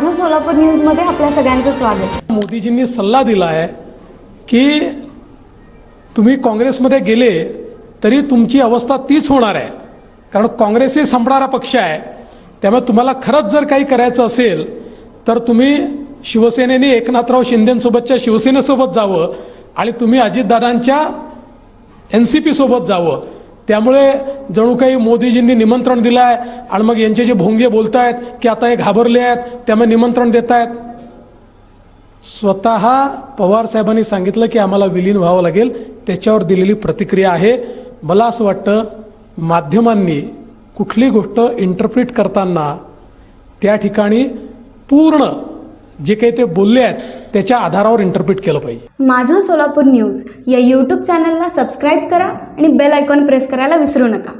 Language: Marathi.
माझं सोलापूर न्यूजमध्ये आपल्या सगळ्यांचं स्वागत। मोदीजींनी सल्ला दिला आहे की तुम्ही काँग्रेसमध्ये गेले तरी तुमची अवस्था तीच होणार आहे, कारण काँग्रेस हे संपणारा पक्ष आहे। त्यामुळे तुम्हाला खरंच जर काही करायचं असेल तर तुम्ही शिवसेनेने एकनाथराव शिंदेंसोबतच्या शिवसेनेसोबत जावं आणि तुम्ही अजितदादांच्या NCP सोबत जावं। त्यामुळे जणू काही मोदीजींनी निमंत्रण दिलं आहे आणि मग यांचे जे भोंगे बोलत आहेत की आता हे घाबरले आहेत त्यामुळे निमंत्रण देत आहेत। स्वतः पवार साहेबांनी सांगितलं की आम्हाला विलीन व्हावं लागेल, त्याच्यावर दिलेली प्रतिक्रिया आहे। मला असं वाटतं माध्यमांनी कुठली गोष्ट इंटरप्रिट करताना त्या ठिकाणी पूर्ण जे काही ते बोलले आहेत त्याच्या आधारावर इंटरप्रिट केलं पाहिजे। माझं सोलापूर न्यूज या YouTube चॅनलला सबस्क्राईब करा आणि बेल आयकॉन प्रेस करायला विसरू नका।